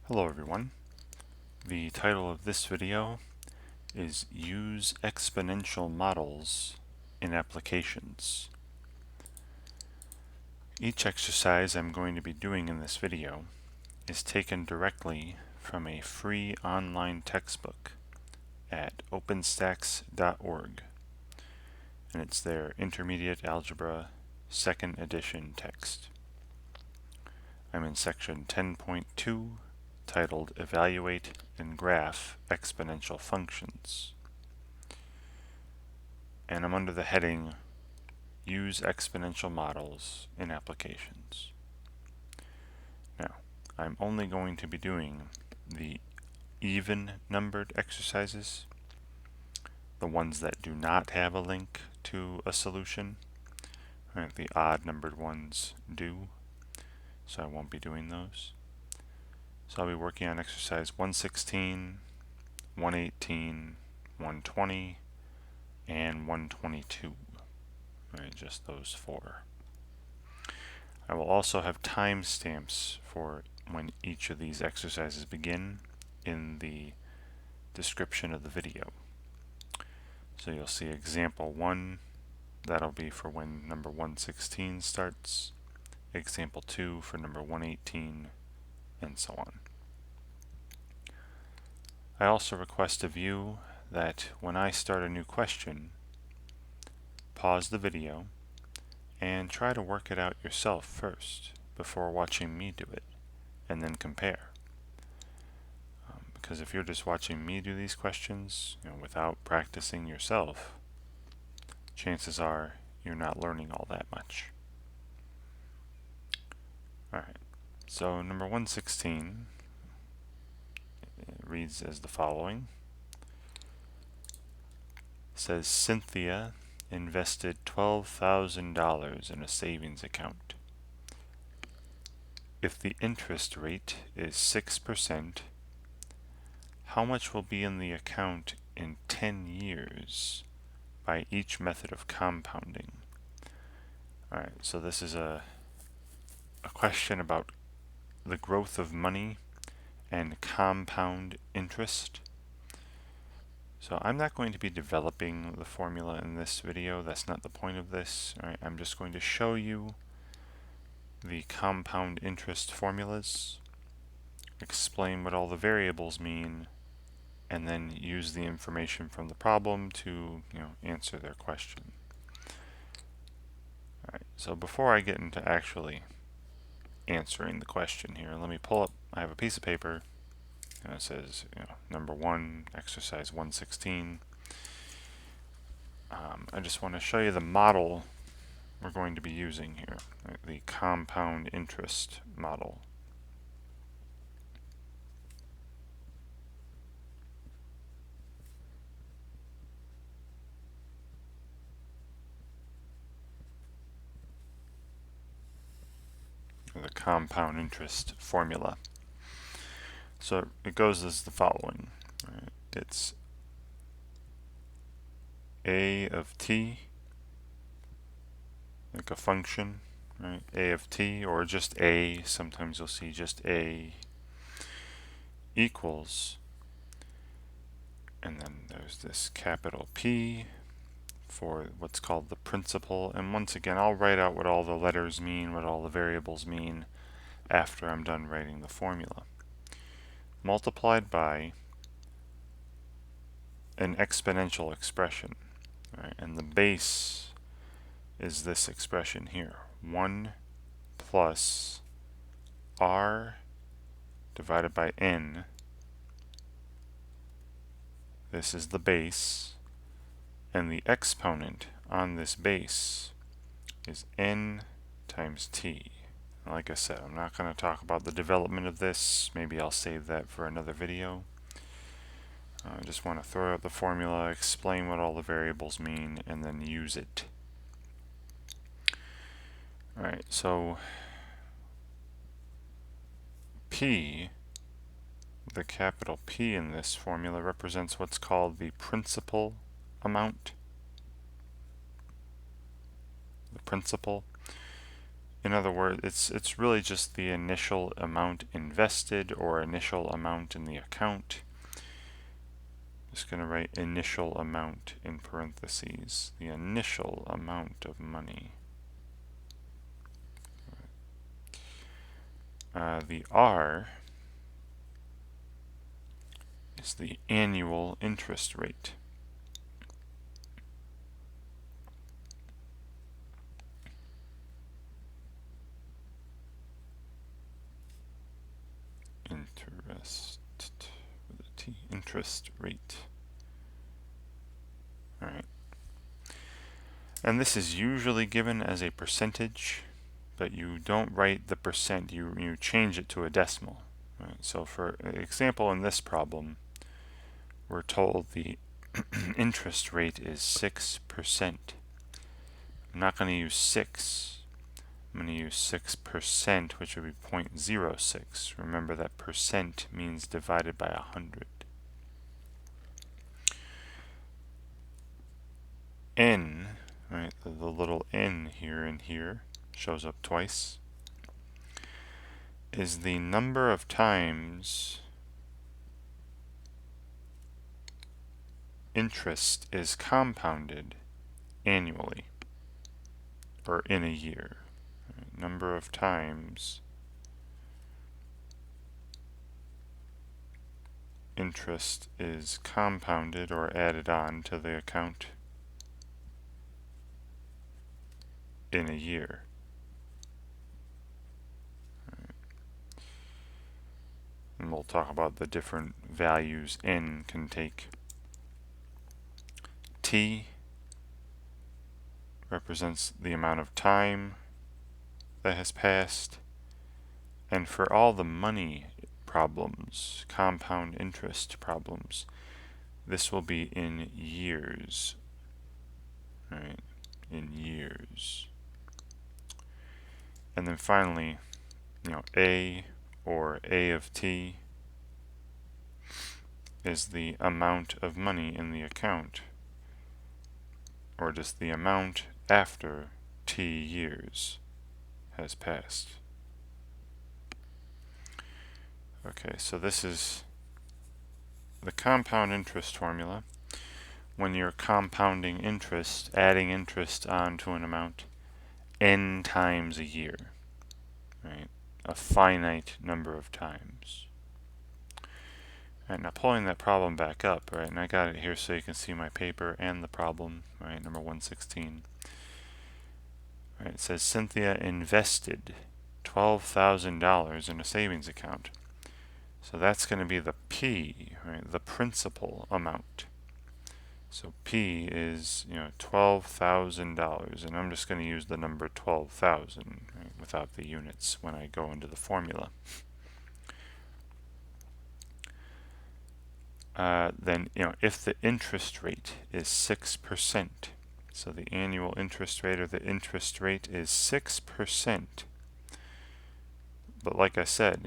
Hello everyone. The title of this video is Use Exponential Models in Applications. Each exercise I'm going to be doing in this video is taken directly from a free online textbook at openstacks.org, and it's their Intermediate Algebra 2nd edition text. I'm in section 10.2, titled Evaluate and Graph Exponential Functions. And I'm under the heading Use Exponential Models in Applications. Now, I'm only going to be doing the even-numbered exercises, the ones that do not have a link to a solution. Right, the odd-numbered ones do, so I won't be doing those. So I'll be working on exercise 116, 118, 120, and 122. Right, just those four. I will also have timestamps for when each of these exercises begin in the description of the video. So you'll see example 1, that'll be for when number 116 starts, example 2 for number 118, and so on. I also request of you that when I start a new question, pause the video and try to work it out yourself first before watching me do it, and then compare. Because if you're just watching me do these questions, without practicing yourself, chances are you're not learning all that much. Alright, so number 116 reads as the following. It says Cynthia invested $12,000 in a savings account. If the interest rate is 6%, how much will be in the account in 10 years by each method of compounding? Alright, so this is a question about the growth of money and compound interest. So I'm not going to be developing the formula in this video. That's not the point of this. Alright, I'm just going to show you the compound interest formulas, explain what all the variables mean, and then use the information from the problem to answer their question. Alright, so before I get into actually answering the question here, let me pull up, I have a piece of paper, and it says number 1, exercise 116. I just want to show you the model we're going to be using here, right? The compound interest model. The compound interest formula. So it goes as the following. Right? It's a of t, like a function, right? A of t, or just a, sometimes you'll see just a, equals, and then there's this capital P for what's called the principal. And once again, I'll write out what all the letters mean, what all the variables mean, after I'm done writing the formula. Multiplied by an exponential expression, right? And the base is this expression here, 1 plus r divided by n. This is the base, and the exponent on this base is n times t. Like I said, I'm not going to talk about the development of this. Maybe I'll save that for another video. I just want to throw out the formula, explain what all the variables mean, and then use it. Alright, so P, the capital P in this formula, represents what's called the principal amount. The principal. in other words, it's really just the initial amount invested or initial amount in the account. Just going to write initial amount in parentheses, the initial amount of money. The R is the annual interest rate. Interest rate. Alright. And this is usually given as a percentage, but you don't write the percent, you change it to a decimal. Right? So for example, in this problem, we're told the interest rate is 6%. I'm not going to use 6. I'm going to use 6%, which would be 0.06. Remember that percent means divided by 100. N, right, the little n here and here shows up twice, is the number of times interest is compounded annually, or in a year. Right, number of times interest is compounded or added on to the account in a year. Right. And we'll talk about the different values n can take. T represents the amount of time that has passed, and for all the money problems, compound interest problems, this will be in years, right? In years. And then finally, A, or A of t, is the amount of money in the account, or just the amount after t years has passed. Okay, so this is the compound interest formula. When you're compounding interest, adding interest onto an amount n times a year, right? A finite number of times. Right, now pulling that problem back up, right, and I got it here so you can see my paper and the problem, right, number 116. Right, it says Cynthia invested $12,000 in a savings account. So that's going to be the P, right, the principal amount. So P is, $12,000, and I'm just going to use the number 12,000, right, without the units when I go into the formula. Then, if the interest rate is 6%, so the annual interest rate or the interest rate is 6%, but like I said,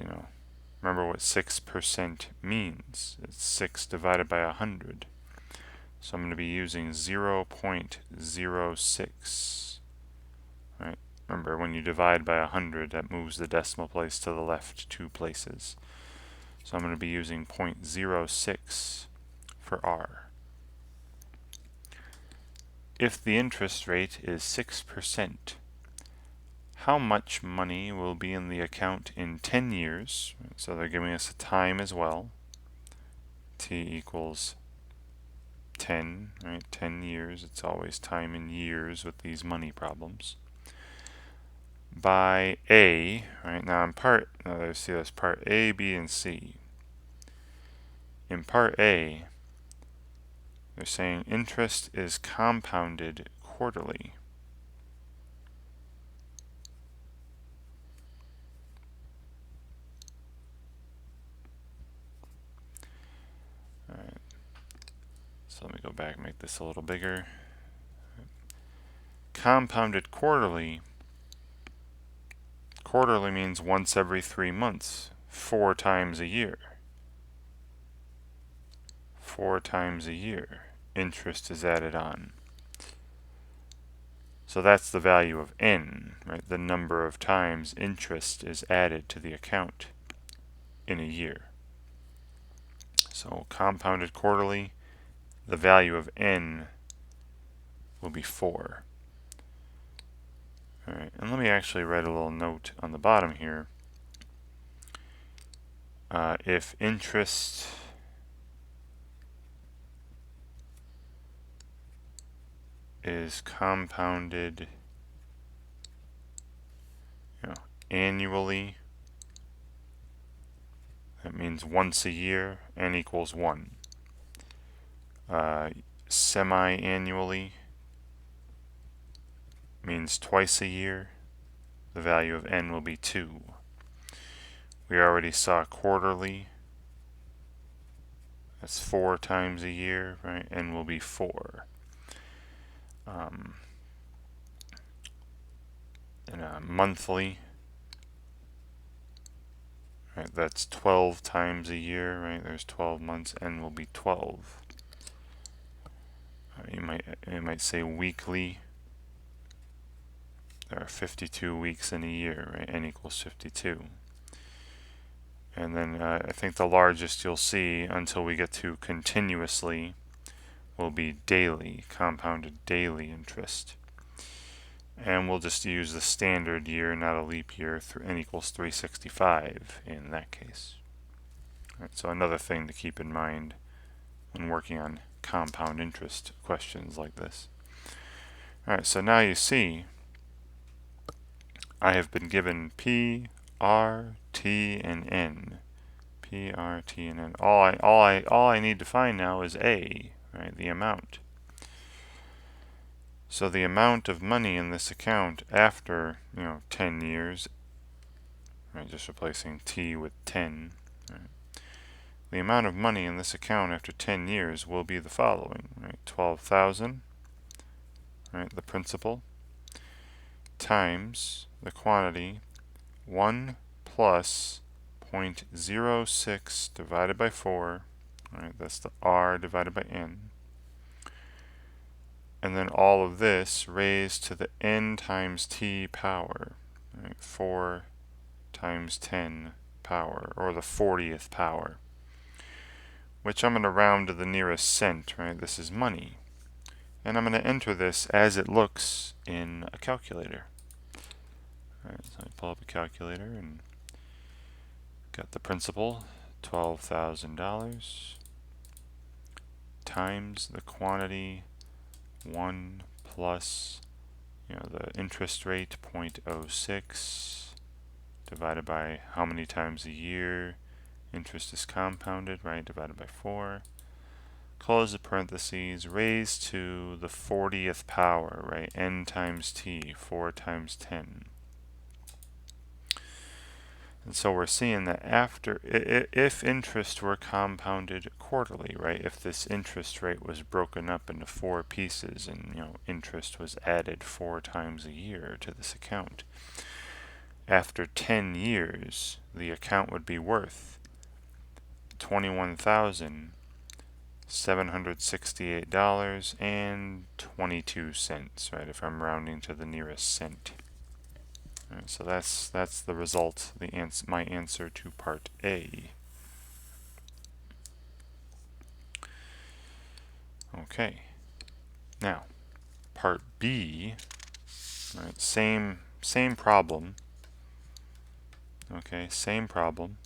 remember what 6% means. It's 6 divided by 100. So I'm going to be using 0.06. Right? Remember, when you divide by 100, that moves the decimal place to the left 2 places. So I'm going to be using 0.06 for R. If the interest rate is 6%, how much money will be in the account in 10 years? So they're giving us a time as well. T equals 10, right? 10 years. It's always time in years with these money problems. By A, right? Now in part, see that's part A, B, and C. In part A, they're saying interest is compounded quarterly. All right. So let me go back and make this a little bigger. Compounded quarterly. Quarterly means once every 3 months, 4 times a year. 4 times a year, interest is added on. So that's the value of n, right? The number of times interest is added to the account in a year. So compounded quarterly, the value of n will be 4. All right, and let me actually write a little note on the bottom here. If interest is compounded, annually, that means once a year, n equals 1. Semi-annually means twice a year, the value of n will be 2. We already saw quarterly, that's 4 times a year, right? N will be 4. And monthly, right? That's 12 times a year, right? There's 12 months. N will be 12. You might say weekly. There are 52 weeks in a year, right? N equals 52. And then I think the largest you'll see until we get to continuously will be daily, compounded daily interest. And we'll just use the standard year, not a leap year, n equals 365 in that case. All right, so another thing to keep in mind when working on compound interest questions like this. All right, so now you see I have been given P, R, T, and N. P, R, T, and N. All I need to find now is A, right? The amount. So the amount of money in this account after 10 years, right? Just replacing T with 10. Right? The amount of money in this account after 10 years will be the following, right? 12,000, right? The principal, times the quantity 1 plus 0.06 divided by 4, right? That's the R divided by N. And then all of this raised to the n times t power, right? 4 times 10 power, or the 40th power, which I'm going to round to the nearest cent, right? This is money. And I'm going to enter this as it looks in a calculator. All right, so I pull up a calculator and got the principal, $12,000, times the quantity 1 plus the interest rate 0.06 divided by how many times a year interest is compounded, right? Divided by 4. Close the parentheses, raised to the 40th power, right? N times t, 4 times 10. And so we're seeing that if interest were compounded quarterly, right? If this interest rate was broken up into 4 pieces and, interest was added 4 times a year to this account, after 10 years, the account would be worth $21,768.22, right? If I'm rounding to the nearest cent. All right, so that's the result, my answer to part A. Okay. Now, part B, right, same problem. Okay, same problem.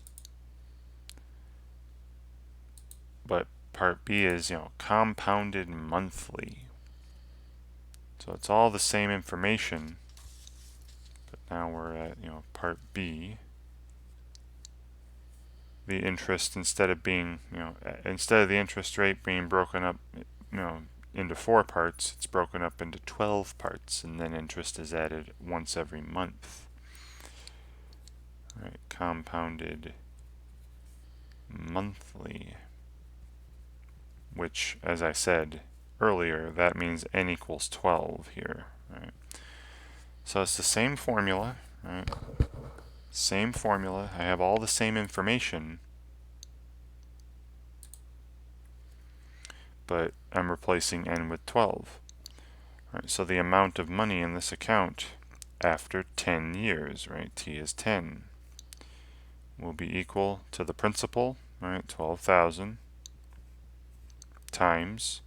But part B is, compounded monthly. So it's all the same information. But now we're at, part B. The interest, instead of the interest rate being broken up, into 4 parts, it's broken up into 12 parts, and then interest is added once every month. Right, compounded monthly, which, as I said earlier, that means n equals 12 here, right? So it's the same formula, right? Same formula. I have all the same information, but I'm replacing n with 12. Right, so the amount of money in this account after 10 years, right, t is 10, will be equal to the principal, right, 12,000, times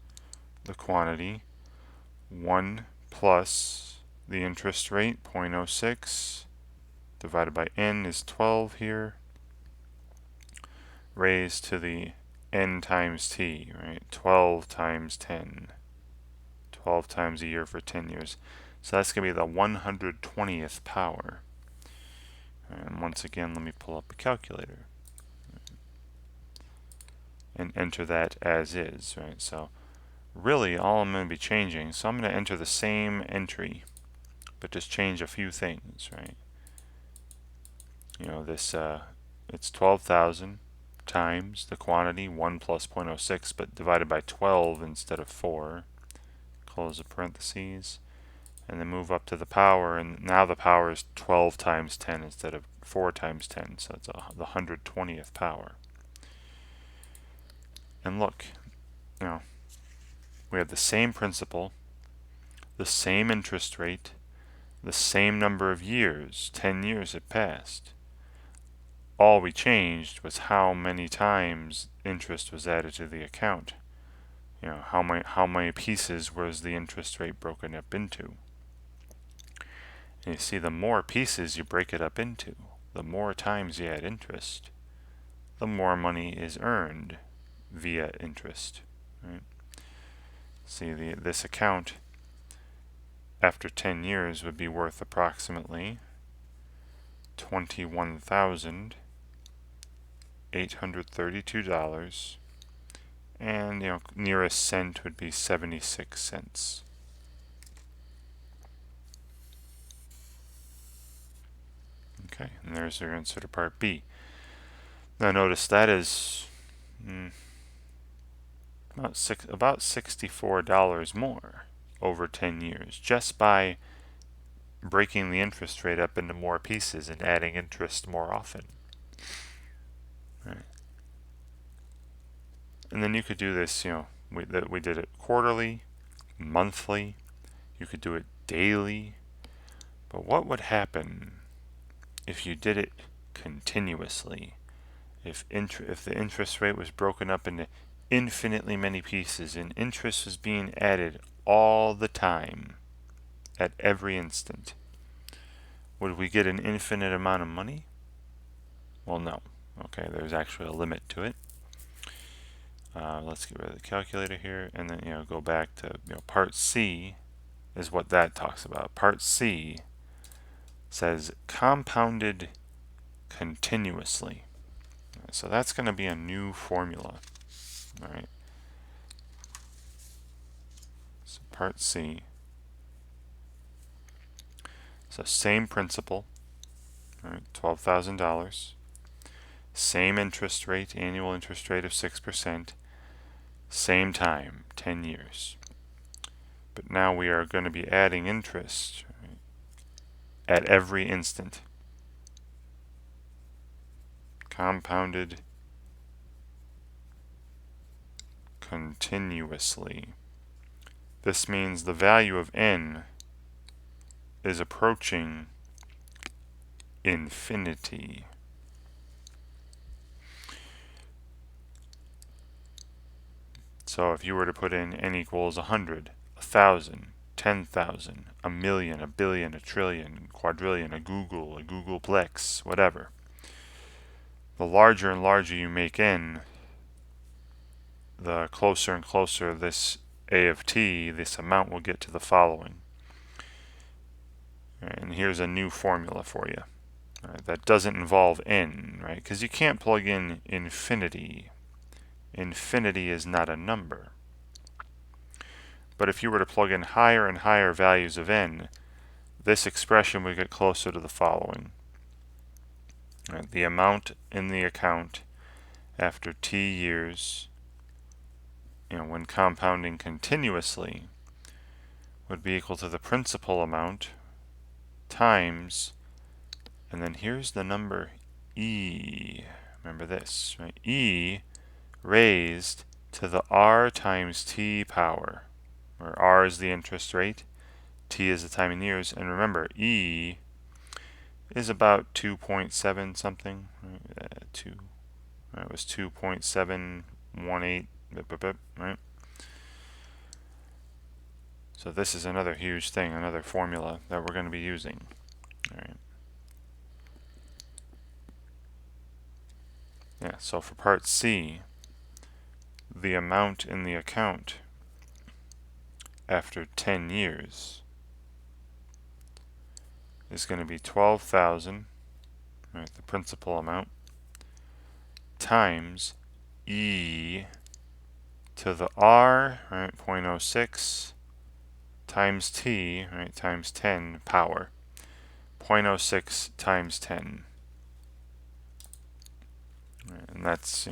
the quantity, 1 plus the interest rate, 0.06, divided by n is 12 here, raised to the n times t, right, 12 times 10, 12 times a year for 10 years. So that's going to be the 120th power. And once again, let me pull up a calculator and enter that as is, right? So really all I'm going to be changing, so I'm going to enter the same entry, but just change a few things, right? You know, this, it's 12,000 times the quantity, 1 plus 0.06, but divided by 12 instead of 4. Close the parentheses, and then move up to the power, and now the power is 12 times 10 instead of 4 times 10, so it's the 120th power. And look, you know, we have the same principal, the same interest rate, the same number of years, 10 years had passed. All we changed was how many times interest was added to the account. You know, how many pieces was the interest rate broken up into. And you see, the more pieces you break it up into, the more times you add interest, the more money is earned via interest. Right? See, this account after 10 years would be worth approximately $21,832, and nearest cent would be 76 cents. Okay, and there's your answer to part B. Now notice that is about $64 more over 10 years, just by breaking the interest rate up into more pieces and adding interest more often. Right. And then you could do this, we did it quarterly, monthly, you could do it daily. But what would happen if you did it continuously? If the interest rate was broken up into infinitely many pieces and interest was being added all the time at every instant, would we get an infinite amount of money? Well, no. Okay, there's actually a limit to it. Let's get rid of the calculator here, and then go back to part C is what that talks about. Part C says compounded continuously. So that's going to be a new formula. All right. So part C. So same principal. All right, $12,000. Same interest rate, annual interest rate of 6%. Same time, 10 years. But now we are going to be adding interest, right, at every instant. Compounded continuously. This means the value of n is approaching infinity. So if you were to put in n equals 100, 1,000, 10,000, a million, a billion, a trillion, quadrillion, a Googleplex, whatever, the larger and larger you make n, the closer and closer this a of t, this amount will get to the following. And here's a new formula for you. Right, that doesn't involve n, right? Because you can't plug in infinity. Infinity is not a number. But if you were to plug in higher and higher values of n, this expression would get closer to the following. Right, the amount in the account after t years, when compounding continuously, would be equal to the principal amount times, and then here's the number e. Remember this, right? E raised to the r times t power, where r is the interest rate, T is the time in years, and remember, E is about 2.7 something. It was 2.718, right? So this is another huge thing, another formula that we're going to be using. All right. Yeah, so for part C, the amount in the account after 10 years is going to be 12,000, right, the principal amount, times E to the R, right, 0.06, times T, right, times 10 power, 0.06 times 10. Right, and that's,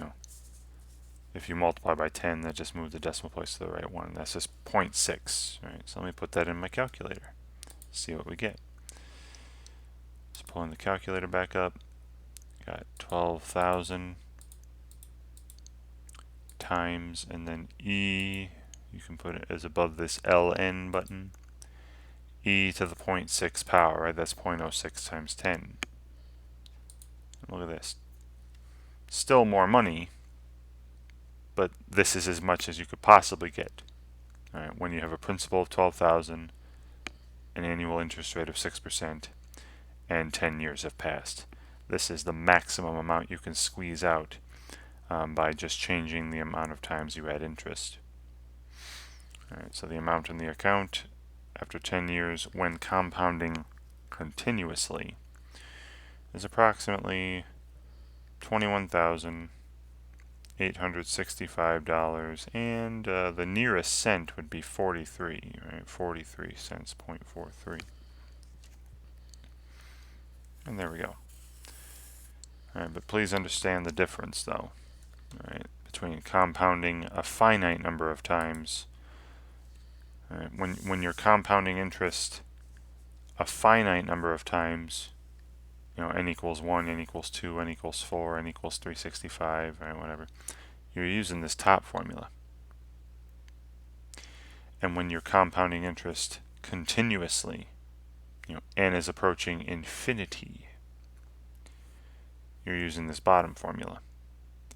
if you multiply by 10, that just moved the decimal place to the right one. That's just 0.6, right? So let me put that in my calculator, see what we get. Just pulling the calculator back up, got 12,000 times, and then E, you can put it as above this ln button, E to the 0.6 power, right? That's 0.06 times 10. Look at this. Still more money, but this is as much as you could possibly get. All right, when you have a principal of 12,000, an annual interest rate of 6%, and 10 years have passed. This is the maximum amount you can squeeze out by just changing the amount of times you add interest. All right, so the amount in the account after 10 years when compounding continuously is approximately $21,865, and the nearest cent would be 43, right? 43 cents, 0.43. And there we go. All right, but please understand the difference, though, right, between compounding a finite number of times. Right, when you're compounding interest a finite number of times, n equals 1, n equals 2, n equals 4, n equals 365, right, whatever, you're using this top formula. And when you're compounding interest continuously, n is approaching infinity, you're using this bottom formula.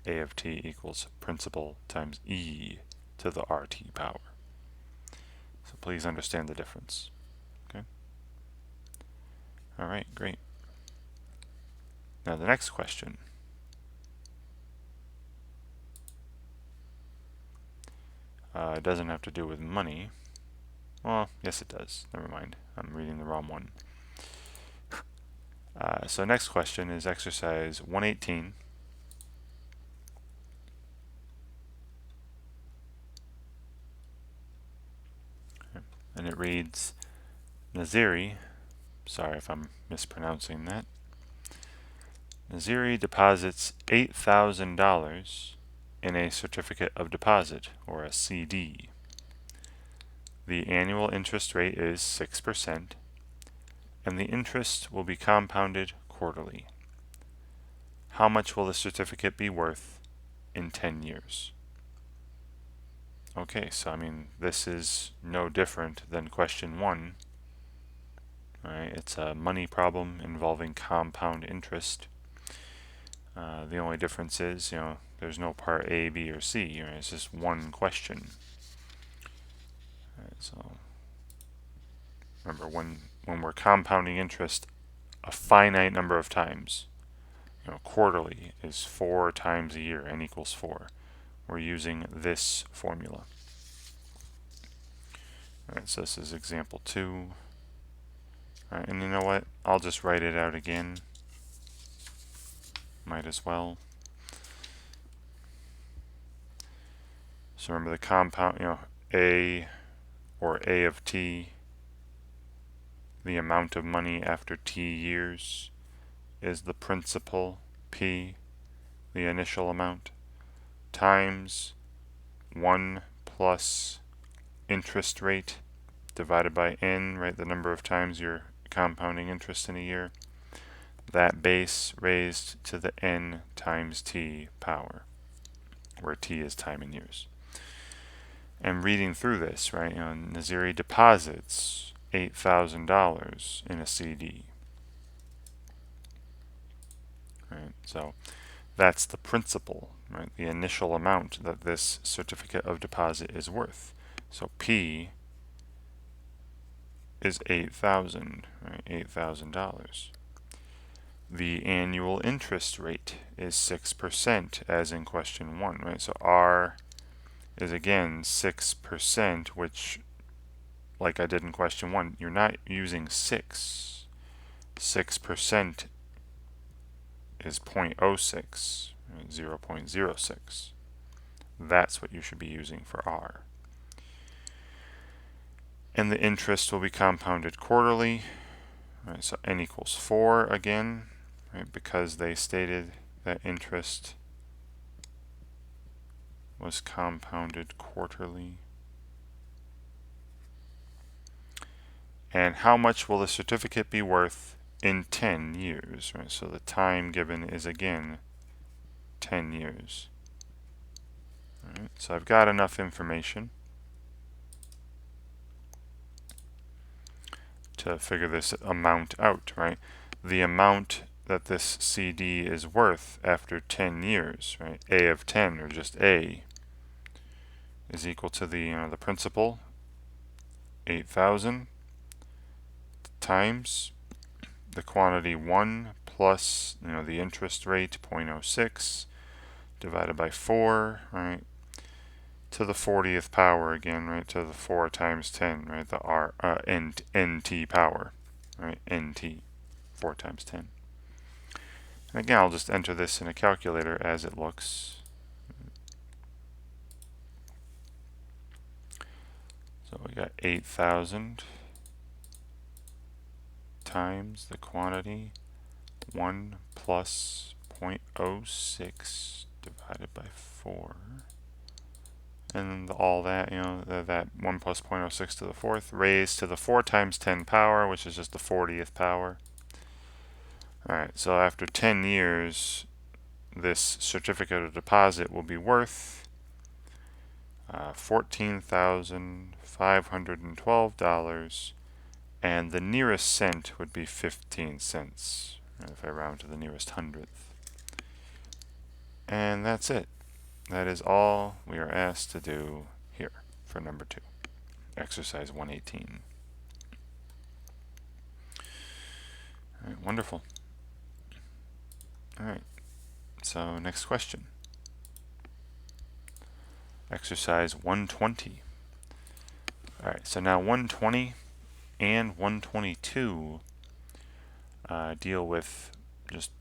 A of t equals principal times e to the RT power. So please understand the difference. Okay? All right, great. Now the next question. It doesn't have to do with money. Well, yes it does. Never mind. I'm reading the wrong one. So next question is exercise 118. And it reads, Naziri, sorry if I'm mispronouncing that, Naziri deposits $8,000 in a certificate of deposit, or a CD. The annual interest rate is 6%, and the interest will be compounded quarterly. How much will the certificate be worth in 10 years? Okay, so this is no different than question 1. Right, it's a money problem involving compound interest. The only difference is, there's no part A, B, or C. Right? It's just one question. Right, so remember, when we're compounding interest a finite number of times, quarterly is 4 times a year, n equals 4. We're using this formula. All right, so this is example 2. All right, and you know what? I'll just write it out again. Might as well. So remember the compound, A, or A of t, the amount of money after t years, is the principal, P, the initial amount, times 1 plus interest rate divided by n, right, the number of times you're compounding interest in a year, that base raised to the n times t power, where t is time in years. And reading through this, right, Naziri deposits $8,000 in a CD. Right? So that's the principal, right? The initial amount that this certificate of deposit is worth. So P is 8,000, right? $8,000. The annual interest rate is 6%, as in question 1, right? So R is again 6%, which, like I did in question 1, you're not using 6. 6% is 0.06, right? 0.06. That's what you should be using for R. And the interest will be compounded quarterly. Right, so n equals 4 again, right, because they stated that interest was compounded quarterly. And how much will the certificate be worth in 10 years? Right, so the time given is again 10 years. All right, so I've got enough information to figure this amount out, right? The amount that this CD is worth after 10 years, right? A of 10, or just A, is equal to the principal, 8,000, times the quantity 1 plus the interest rate, 0.06, divided by 4, right? To the 40th power again, right? To the 4 times 10, right? The NT power, right? NT, 4 times 10. And again, I'll just enter this in a calculator as it looks. So we got 8,000 times the quantity 1 plus 0.06 divided by 4. And all that, that 1 plus 0.06 to the 4th raised to the 4 times 10 power, which is just the 40th power. Alright, so after 10 years, this certificate of deposit will be worth $14,512, and the nearest cent would be 15 cents, if I round to the nearest hundredth. And that's it. That is all we are asked to do here for number 2, exercise 118. All right, wonderful. All right, so next question. Exercise 120. All right, so now 120 and 122 deal with just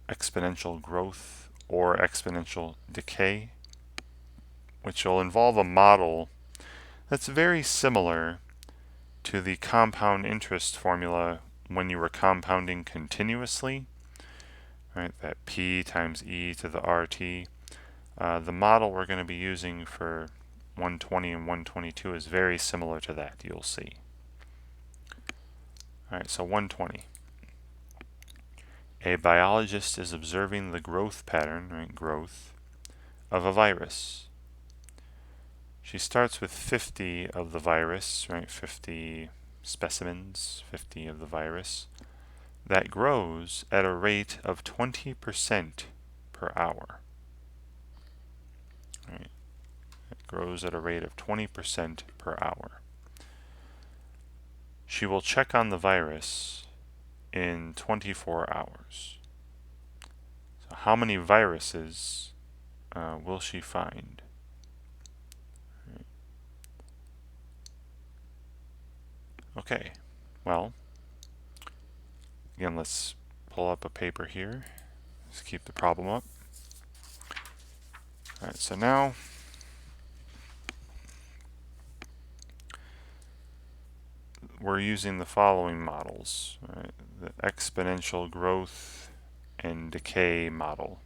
exponential growth or exponential decay, which will involve a model that's very similar to the compound interest formula when you were compounding continuously, right? That P times E to the RT. The model we're going to be using for 120 and 122 is very similar to that, you'll see. Alright, so 120. A biologist is observing the growth pattern, right, growth, of a virus. She starts with 50 of the virus, right, 50 specimens, 50 of the virus, that grows at a rate of 20% per hour. Right. It grows at a rate of 20% per hour. She will check on the virus in 24 hours. So how many viruses will she find? Right. Okay, well, again, let's pull up a paper here. Let's keep the problem up. All right, so now we're using the following models, right? The exponential growth and decay model.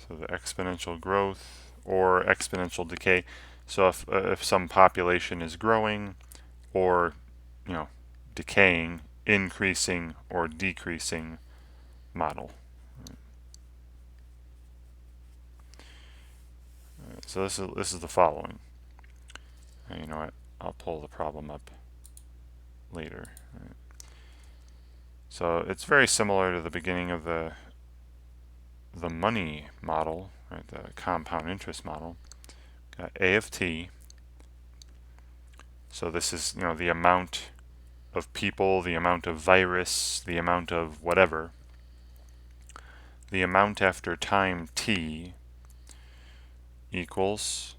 So the exponential growth or exponential decay. So if some population is growing, or decaying, increasing, or decreasing model. So this is the following. You know what? I'll pull the problem up later. So it's very similar to the beginning of the money model, right? The compound interest model. Got A of t. So this is, the amount of people, the amount of virus, the amount of whatever. The amount after time t equals,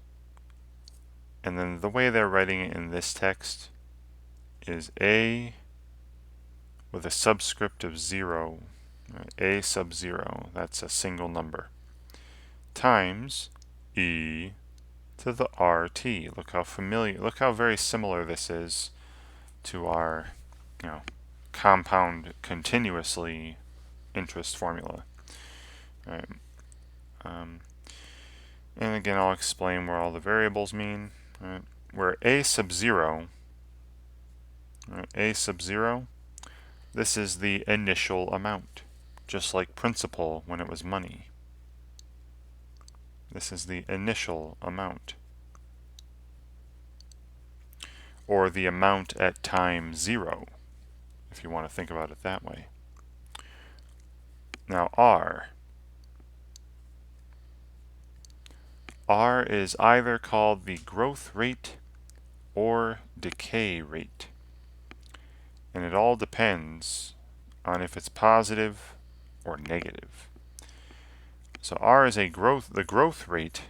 and then the way they're writing it in this text is A with a subscript of 0, A sub 0, that's a single number, times e to the rt. Look how very similar this is to our, compound continuously interest formula. Right. And again, I'll explain where all the variables mean. Right. Where a sub 0, a sub 0, this is the initial amount, just like principal when it was money. This is the initial amount, or the amount at time 0, if you want to think about it that way. Now R is either called the growth rate or decay rate. And it all depends on if it's positive or negative. So R is the growth rate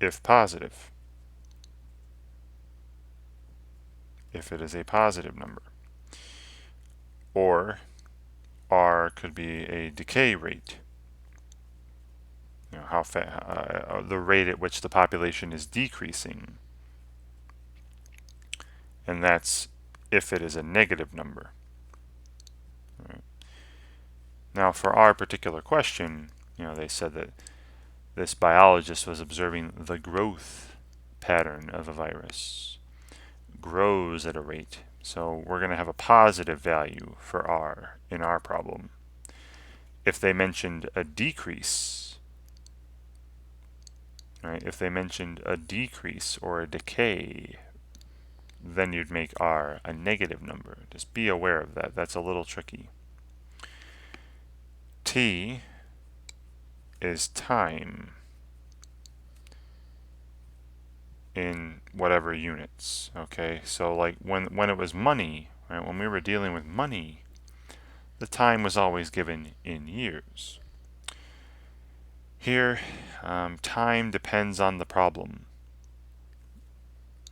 if positive, if it is a positive number. Or R could be a decay rate, the rate at which the population is decreasing. And that's if it is a negative number. Right. Now for our particular question, they said that this biologist was observing the growth pattern of a virus. Grows at a rate. So we're going to have a positive value for R in our problem. If they mentioned a decrease, right? If they mentioned a decrease or a decay, then you'd make R a negative number. Just be aware of that. That's a little tricky. T is time in whatever units. Okay, so like when it was money, right? When we were dealing with money, the time was always given in years. Here, time depends on the problem.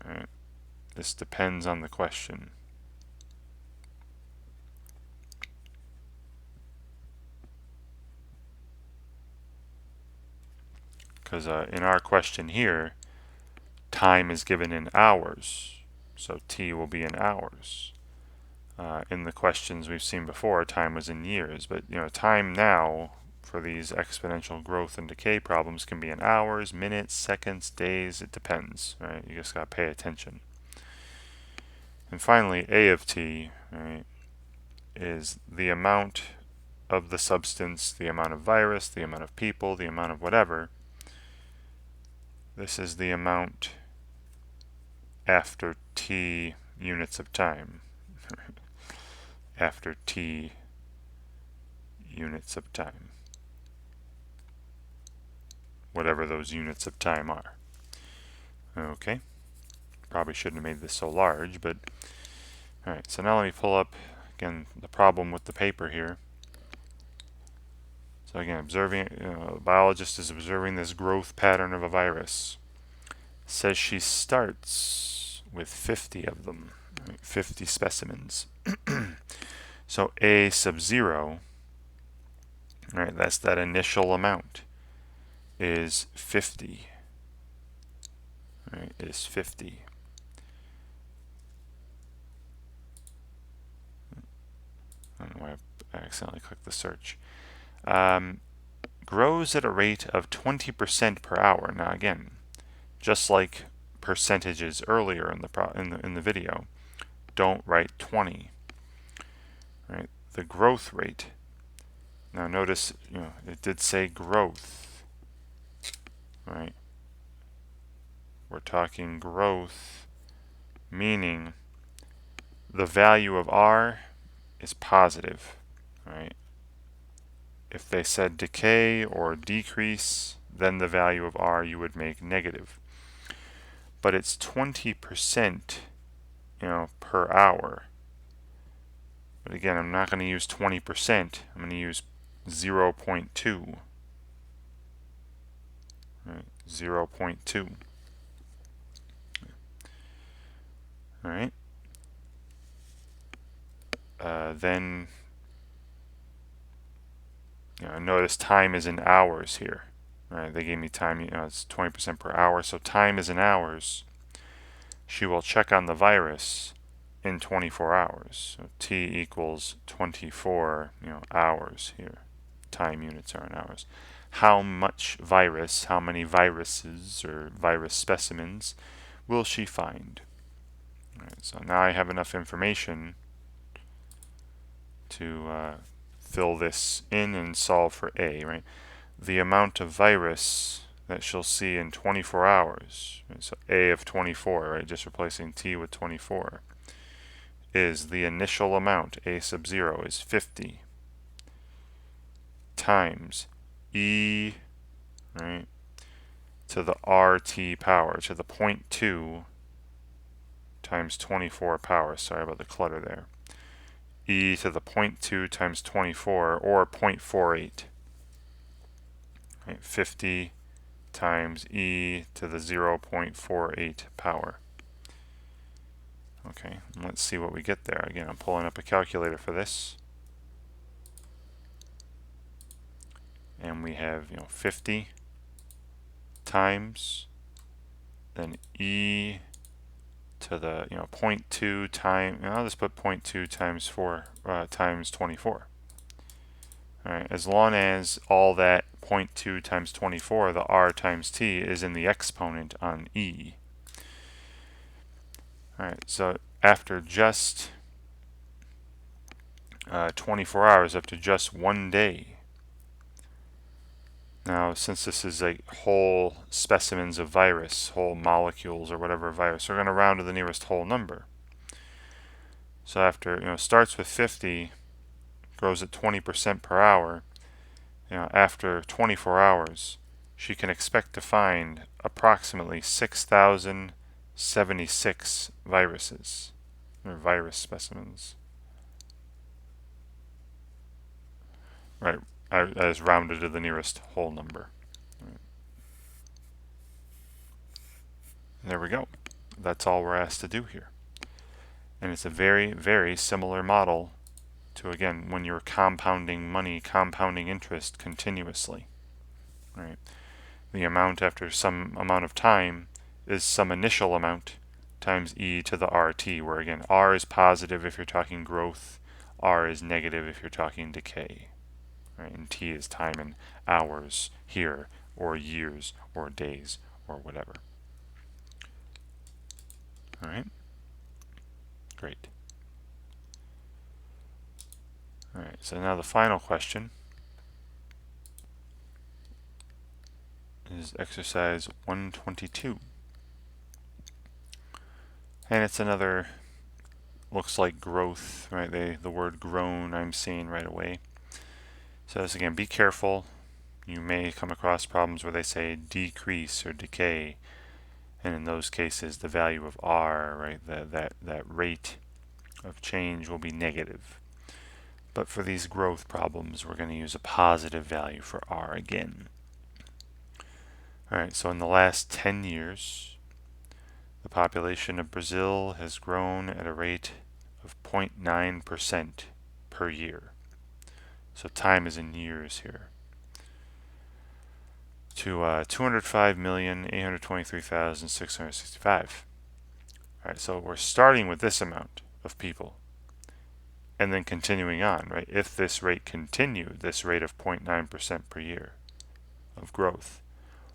Right? This depends on the question. Because in our question here, time is given in hours, so t will be in hours. In the questions we've seen before, time was in years, but time now for these exponential growth and decay problems can be in hours, minutes, seconds, days. It depends, right? You just got to pay attention. And finally, A of t, right, is the amount of the substance, the amount of virus, the amount of people, the amount of whatever. This is the amount after t units of time. After t units of time. Whatever those units of time are. Okay. Probably shouldn't have made this so large, but alright, so now let me pull up again the problem with the paper here. So again, a biologist is observing this growth pattern of a virus. Says she starts with 50 of them, 50 specimens. So A sub 0, right, that's that initial amount, is 50. Right, is 50. I don't know why I accidentally clicked the search. Grows at a rate of 20% per hour. Now again, just like percentages earlier in the video, don't write 20. Right? The growth rate. Now notice, it did say growth. Right? We're talking growth, meaning the value of R is positive. Right? If they said decay or decrease, then the value of R you would make negative. But it's 20%, per hour. But again, I'm not going to use 20%. I'm going to use 0.2. Right, 0.2. All right. Then, notice time is in hours here. All right, they gave me time. It's 20% per hour, so time is in hours. She will check on the virus in 24 hours. So T equals 24, hours here. Time units are in hours. How much virus, how many viruses or virus specimens will she find? All right, so now I have enough information to fill this in and solve for A, right? The amount of virus that she'll see in 24 hours, right? So A of 24, right? Just replacing T with 24, is the initial amount, A sub 0 is 50, times E, right, to the RT power, to the 0.2 times 24 power. Sorry about the clutter there. E to the 0.2 times 24, or 0.48. Right, 50 times E to the 0.48 power. Okay, let's see what we get there. Again, I'm pulling up a calculator for this. And we have, 50 times, then E to the, 0.2 times, I'll just put 0.2 times 4 times 24. All right, as long as all that 0.2 times 24, the R times T, is in the exponent on E. All right, so after just 24 hours, up to just 1 day. Now, since this is a whole specimens of virus, whole molecules or whatever virus, we're going to round to the nearest whole number. So after, starts with 50, grows at 20% per hour, after 24 hours, she can expect to find approximately 6,076 viruses, or virus specimens. Right, as rounded to the nearest whole number. Right. There we go. That's all we're asked to do here. And it's a very, very similar model to, again, when you're compounding money, compounding interest continuously. Right. The amount after some amount of time is some initial amount times E to the RT, where again, R is positive if you're talking growth, R is negative if you're talking decay. Right? And T is time in hours here, or years, or days, or whatever. All right. Great. All right, so now the final question is exercise 122. And it's another, looks like growth, right? The word grown I'm seeing right away. So this again, be careful. You may come across problems where they say decrease or decay. And in those cases, the value of R, right, that rate of change will be negative. But for these growth problems, we're going to use a positive value for R again. All right, so in the last 10 years, the population of Brazil has grown at a rate of 0.9% per year. So time is in years here. To 205,823,665. All right, so we're starting with this amount of people and then continuing on, right? If this rate continued, this rate of 0.9% per year of growth,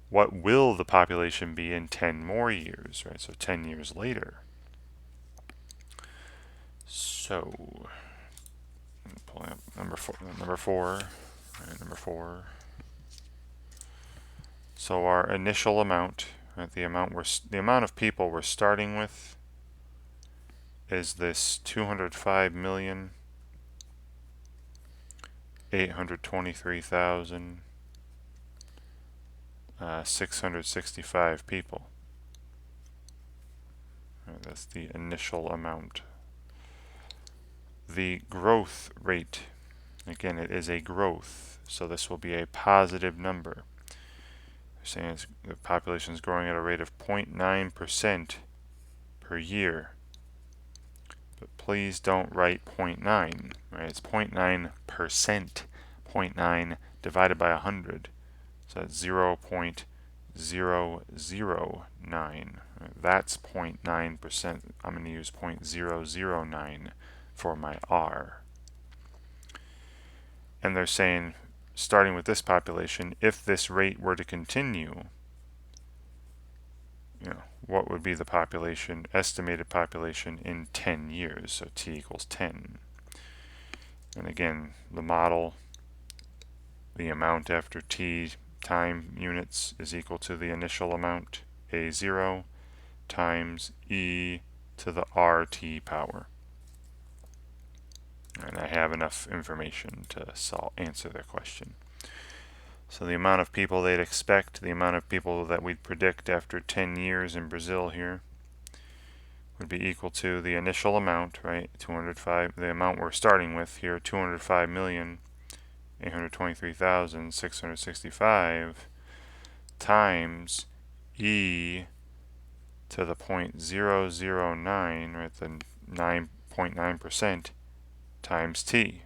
what will the population be in 10 more years, right? So 10 years later. So, pulling up number four, right, number four. So our initial amount, right, the amount of people we're starting with is this 205,823,665 people. Right, that's the initial amount. The growth rate, again, it is a growth, so this will be a positive number. We're saying the population is growing at a rate of 0.9% per year. But please don't write 0.9, right? It's 0.9%. 0.9 divided by 100. So that's 0.009. Right? That's 0.9%. I'm going to use 0.009 for my R. And they're saying, starting with this population, if this rate were to continue, what would be the population, estimated population in 10 years? So t equals 10. And again, the model, the amount after t time units is equal to the initial amount, A0, times e to the RT power. And I have enough information to answer their question. So the amount of people they'd expect, the amount of people that we'd predict after 10 years in Brazil here, would be equal to the initial amount, right? 205, the amount we're starting with here, 205,823,665 times e to the 0.009, right? The 9.9% times t.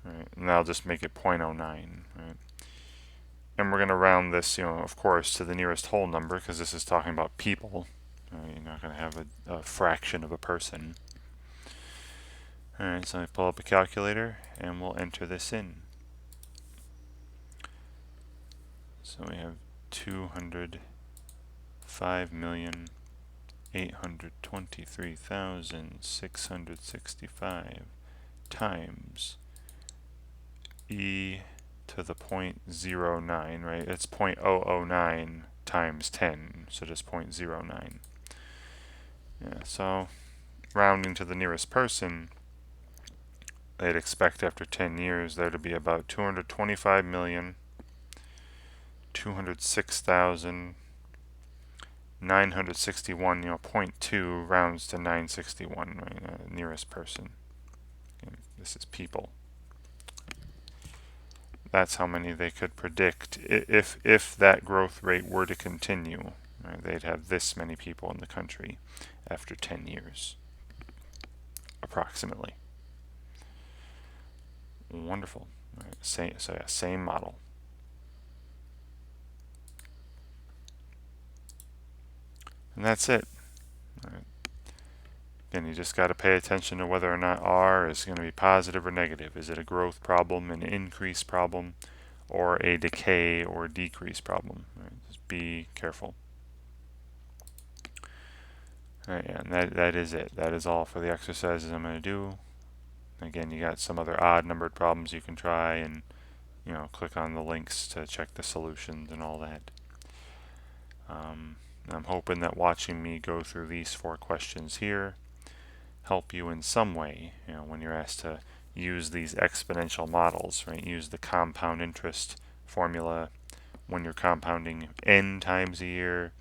Right, and that'll just make it 0.09, right? And we're going to round this, of course, to the nearest whole number, because this is talking about people. You're not going to have a fraction of a person. Alright, so I pull up a calculator, and we'll enter this in. So we have 205,823,665 times e to the 0.09, right? It's 0.009 times 10, so just 0.09. Yeah, so rounding to the nearest person, they'd expect after 10 years there to be about 225,206,961, 0.2 rounds to 961, right? Nearest person. And this is people. That's how many they could predict if that growth rate were to continue. Right? They'd have this many people in the country after 10 years, approximately. Wonderful. Right. Same model. And that's it. Right. Again, you just got to pay attention to whether or not R is going to be positive or negative. Is it a growth problem, an increase problem, or a decay or decrease problem? Right. Just be careful. Alright, and that is it. That is all for the exercises I'm going to do. Again, you got some other odd numbered problems you can try, and click on the links to check the solutions and all that. I'm hoping that watching me go through these 4 questions here help you in some way, when you're asked to use these exponential models, right? Use the compound interest formula when you're compounding n times a year,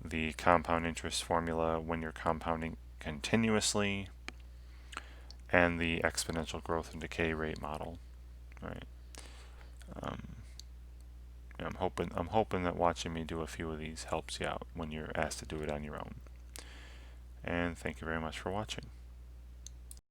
the compound interest formula when you're compounding continuously, and the exponential growth and decay rate model, right? I'm hoping that watching me do a few of these helps you out when you're asked to do it on your own. And thank you very much for watching.